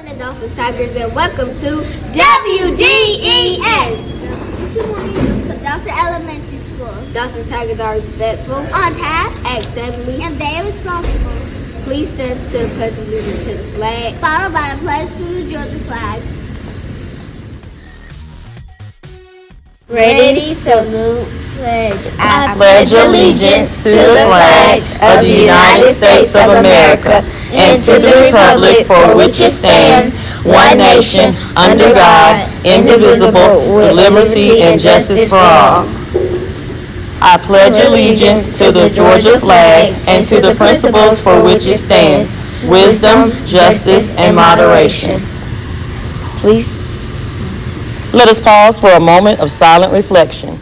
morning, Dawson Tigers, and welcome to WDES. Good morning, Dawson Elementary School. Dawson Tigers are respectful, On task, act civilly, and very responsible. please stand to the pledge of allegiance to the flag. Followed by the pledge to the Georgia flag. Ready, salute, pledge. I pledge allegiance to the flag of the United States of America and to the republic for which it stands, one nation, under God, indivisible, with liberty and justice for all. I pledge allegiance to the Georgia flag and to the principles for which it stands, wisdom, justice, and moderation. Please. Let us pause for a moment of silent reflection.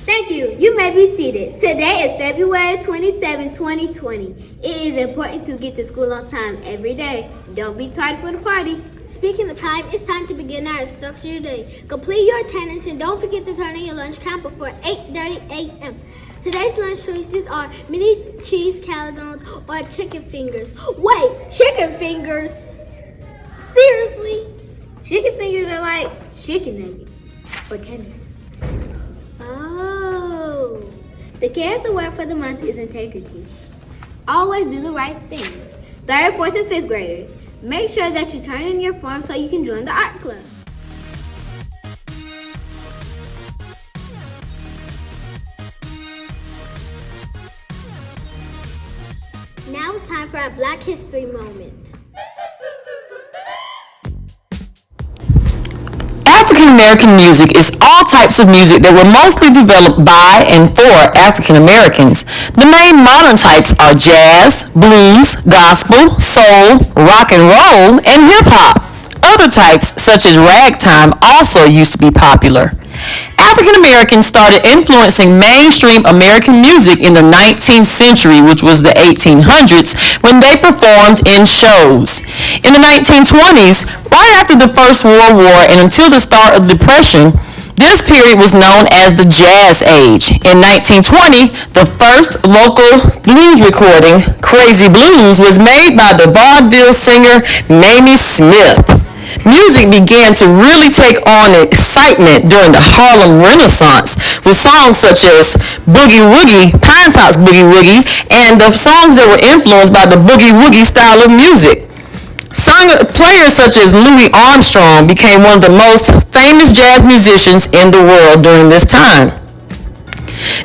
Thank you. You may be seated. Today is February 27, 2020. It is important to get to school on time every day. Don't be tired for the party. Speaking of time, it's time to begin our structured day. Complete your attendance and don't forget to turn in your lunch count before 8:30 a.m. Today's lunch choices are mini cheese calzones or chicken fingers. Wait, chicken fingers? Seriously? Chicken fingers are like chicken nuggets or tenders. Oh. The character word for the month is integrity. Always do the right thing. 3rd, 4th, and 5th graders, make sure that you turn in your form so you can join the art club. Now it's time for our Black History moment. African American music is all types of music that were mostly developed by and for African Americans. The main modern types are jazz, blues, gospel, soul, rock and roll, and hip hop. Other types, such as ragtime, also used to be popular. African Americans started influencing mainstream American music in the 19th century, which was the 1800s, when they performed in shows. In the 1920s, right after the First World War and until the start of the Depression, this period was known as the Jazz Age. In 1920, the first local blues recording, Crazy Blues, was made by the vaudeville singer Mamie Smith. Music began to really take on excitement during the Harlem Renaissance with songs such as Boogie Woogie, Pine Top's Boogie Woogie, and the songs that were influenced by the Boogie Woogie style of music. Players such as Louis Armstrong became one of the most famous jazz musicians in the world during this time.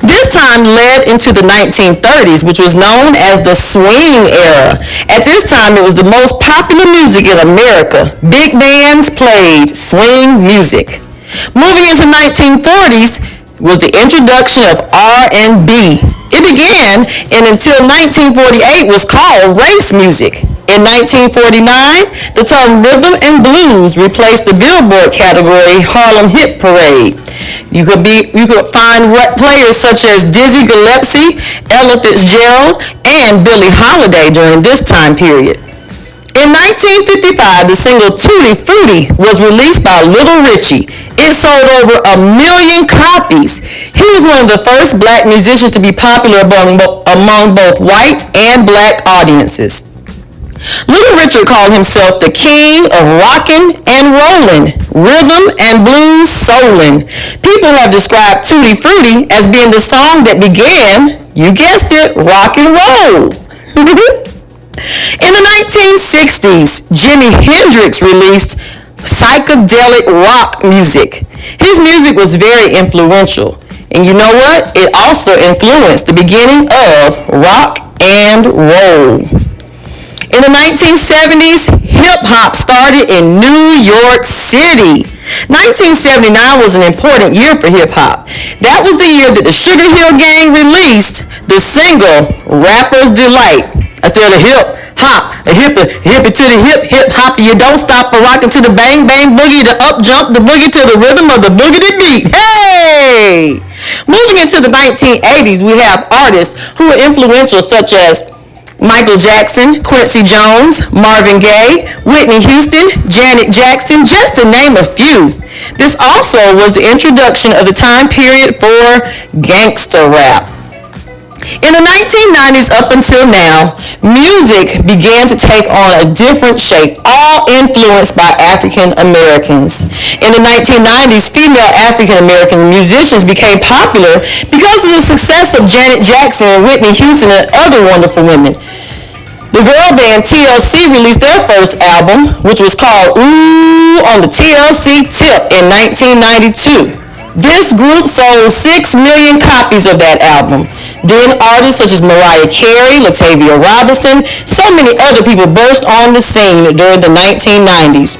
This time led into the 1930s, which was known as the swing era. At this time, it was the most popular music in America. Big bands played swing music. Moving into 1940s was the introduction of R&B. It began and until 1948 was called race music. In 1949, the term rhythm and blues replaced the Billboard category Harlem Hit Parade. You could find players such as Dizzy Gillespie, Ella Fitzgerald, and Billie Holiday during this time period. In 1955, the single Tutti Frutti was released by Little Richie. It sold over 1 million copies. He was one of the first black musicians to be popular among both white and black audiences. Little Richard called himself the king of rockin' and rollin', rhythm and blues soulin'. People have described Tutti Frutti as being the song that began, you guessed it, rock and roll. In the 1960s, Jimi Hendrix released psychedelic rock music. His music was very influential. And you know what? It also influenced the beginning of rock and roll. In the 1970s, hip-hop started in New York City. 1979 was an important year for hip-hop. That was the year that the Sugar Hill Gang released the single Rapper's Delight. I said a hip-hop, a hippie to the hip-hop, you don't stop a rockin' to the bang-bang boogie, the up-jump, the boogie to the rhythm of the boogity beat. Hey! Moving into the 1980s, we have artists who were influential such as Michael Jackson, Quincy Jones, Marvin Gaye, Whitney Houston, Janet Jackson, just to name a few. This also was the introduction of the time period for gangster rap. In the 1990s up until now, music began to take on a different shape, all influenced by African Americans. In the 1990s, female African American musicians became popular because of the success of Janet Jackson and Whitney Houston and other wonderful women. The girl band TLC released their first album, which was called Ooh on the TLC Tip in 1992. This group sold 6 million copies of that album. Then artists such as Mariah Carey, Latavia Robinson, so many other people burst on the scene during the 1990s.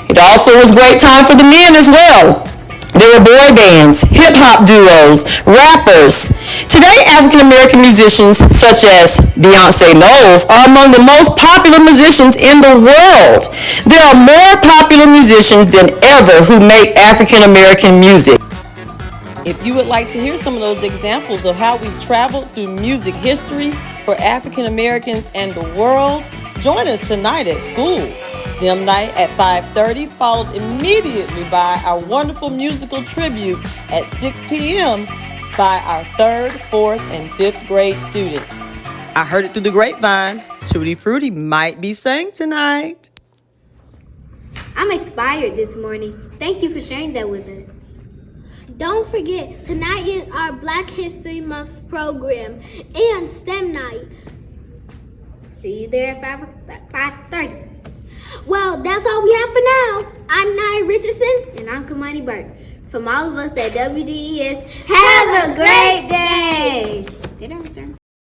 It also was a great time for the men as well. There were boy bands, hip-hop duos, rappers. Today, African-American musicians such as Beyonce Knowles are among the most popular musicians in the world. There are more popular musicians than ever who make African-American music. If you would like to hear some of those examples of how we've traveled through music history for African Americans and the world, join us tonight at school. STEM night at 5:30, followed immediately by our wonderful musical tribute at 6 p.m. by our 3rd, 4th, and 5th grade students. I heard it through the grapevine. Tutti Frutti might be sang tonight. I'm inspired this morning. Thank you for sharing that with us. Don't forget, tonight is our Black History Month program and STEM night. See you there at 5:30. Well, that's all we have for now. I'm Nia Richardson, and I'm Kamani Burke. From all of us at WDES, have a great day.